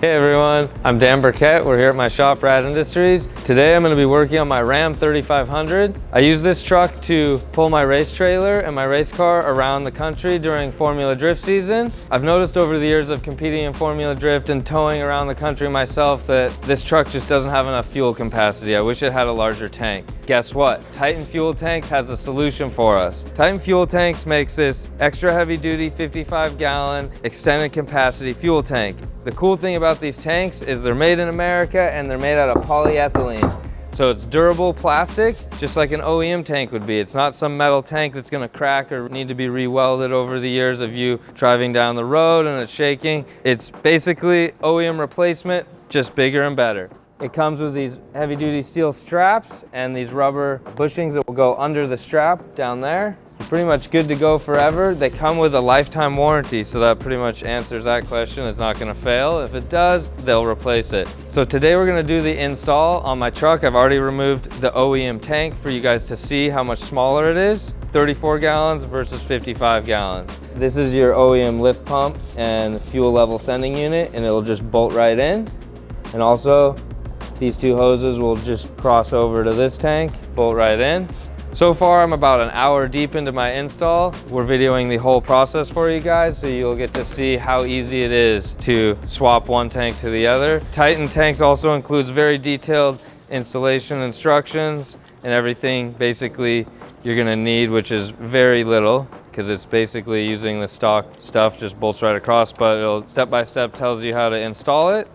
Hey everyone, I'm Dan Burkett. We're here at my shop, Rad Industries. Today I'm going to be working on my Ram 3500. I use this truck to pull my race trailer and my race car around the country during Formula Drift season. I've noticed over the years of competing in Formula Drift and towing around the country myself that this truck just doesn't have enough fuel capacity. I wish it had a larger tank. Guess what? Titan Fuel Tanks has a solution for us. Titan Fuel Tanks makes this extra heavy duty 55-gallon extended capacity fuel tank. The cool thing about these tanks is they're made in America and they're made out of polyethylene. So it's durable plastic, just like an OEM tank would be. It's not some metal tank that's gonna crack or need to be re-welded over the years of you driving down the road and it's shaking. It's basically OEM replacement, just bigger and better. It comes with these heavy-duty steel straps and these rubber bushings that will go under the strap down there. Pretty much good to go forever. They come with a lifetime warranty, so that pretty much answers that question. It's not gonna fail. If it does, they'll replace it. So today we're gonna do the install on my truck. I've already removed the OEM tank for you guys to see how much smaller it is. 34 gallons versus 55 gallons. This is your OEM lift pump and fuel level sending unit, and it'll just bolt right in. And also, these two hoses will just cross over to this tank, bolt right in. So far, I'm about an hour deep into my install. We're videoing the whole process for you guys, so you'll get to see how easy it is to swap one tank to the other. Titan Tanks also includes very detailed installation instructions and everything basically you're gonna need, which is very little, because it's basically using the stock stuff, just bolts right across, but it'll step-by-step tells you how to install it.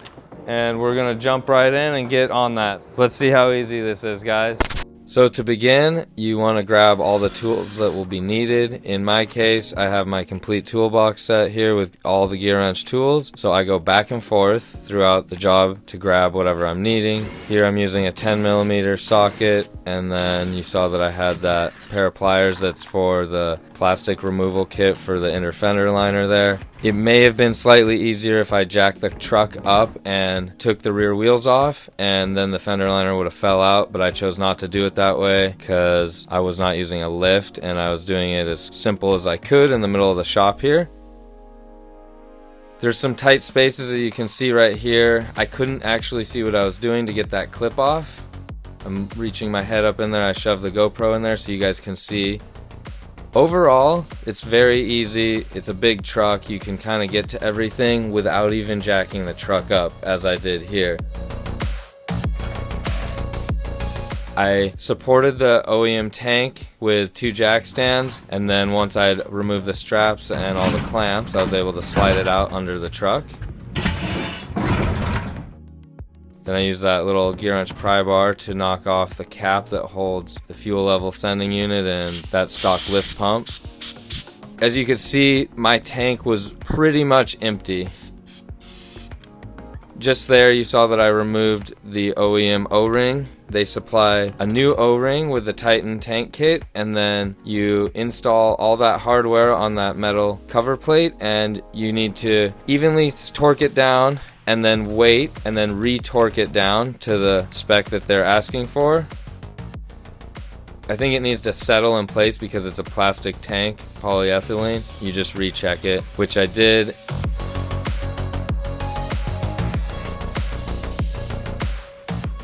And we're gonna jump right in and get on that. Let's see how easy this is, guys. So to begin, you want to grab all the tools that will be needed. In my case, I have my complete toolbox set here with all the gear wrench tools. So I go back and forth throughout the job to grab whatever I'm needing. Here I'm using a 10mm socket, and then you saw that I had that pair of pliers that's for the plastic removal kit for the inner fender liner there. It may have been slightly easier if I jacked the truck up and took the rear wheels off, and then the fender liner would have fell out, but I chose not to do it that way because I was not using a lift and I was doing it as simple as I could in the middle of the shop here. There's some tight spaces that you can see right here. I couldn't actually see what I was doing to get that clip off. I'm reaching my head up in there. I shoved the GoPro in there so you guys can see. Overall, it's very easy. It's a big truck. You can kind of get to everything without even jacking the truck up, as I did here. I supported the OEM tank with 2 jack stands, and then once I'd removed the straps and all the clamps, I was able to slide it out under the truck. Then I used that little gear wrench pry bar to knock off the cap that holds the fuel level sending unit and that stock lift pump. As you can see, my tank was pretty much empty. Just there you saw that I removed the OEM O-ring. They supply a new O-ring with the Titan tank kit, and then you install all that hardware on that metal cover plate, and you need to evenly torque it down and then wait and then re-torque it down to the spec that they're asking for. I think it needs to settle in place because it's a plastic tank, polyethylene. You just recheck it, which I did.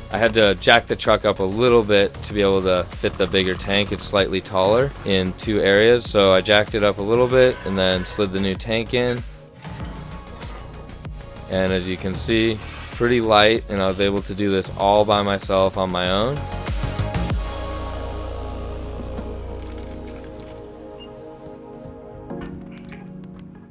I had to jack the truck up a little bit to be able to fit the bigger tank. It's slightly taller in 2 areas, so I jacked it up a little bit and then slid the new tank in. And as you can see, pretty light, and I was able to do this all by myself on my own.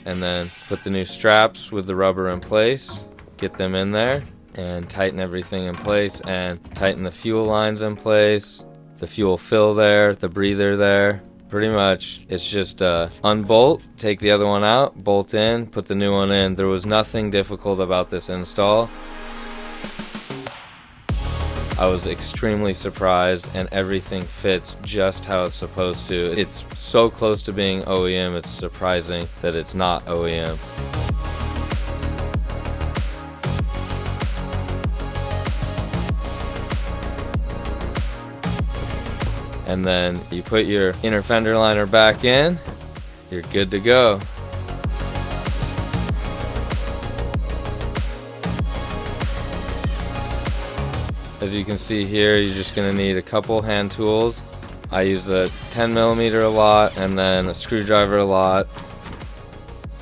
And then put the new straps with the rubber in place, get them in there, and tighten everything in place, and tighten the fuel lines in place, the fuel fill there, the breather there. Pretty much, it's just unbolt, take the other one out, bolt in, put the new one in. There was nothing difficult about this install. I was extremely surprised, and everything fits just how it's supposed to. It's so close to being OEM, it's surprising that it's not OEM. And then you put your inner fender liner back in, you're good to go. As you can see here, you're just gonna need a couple hand tools. I use the 10mm a lot and then a screwdriver a lot.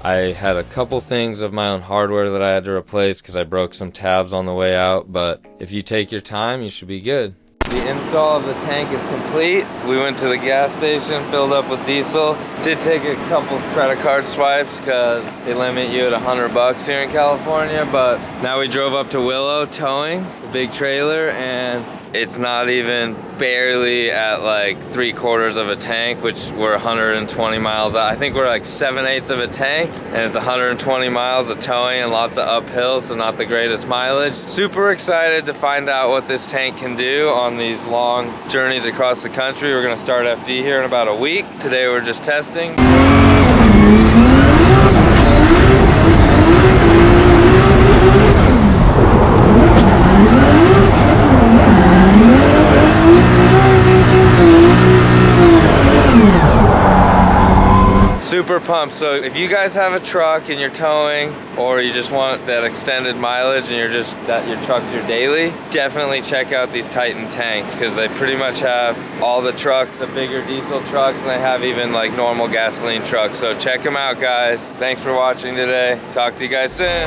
I had a couple things of my own hardware that I had to replace because I broke some tabs on the way out, but if you take your time, you should be good. The install of the tank is complete. We went to the gas station, filled up with diesel. Did take a couple credit card swipes because they limit you at $100 here in California, but now we drove up to Willow towing the big trailer, and it's not even barely at like 3/4 of a tank, which we're 120 miles out. I think we're like 7/8 of a tank, and it's 120 miles of towing and lots of uphill, so not the greatest mileage. Super excited to find out what this tank can do on these long journeys across the country. We're gonna start FD here in about a week. Today we're just testing. Super pumped. So if you guys have a truck and you're towing, or you just want that extended mileage and your truck's your daily, definitely check out these Titan tanks, because they pretty much have all the trucks, the bigger diesel trucks, and they have even like normal gasoline trucks. So check them out, guys. Thanks for watching today. Talk to you guys soon.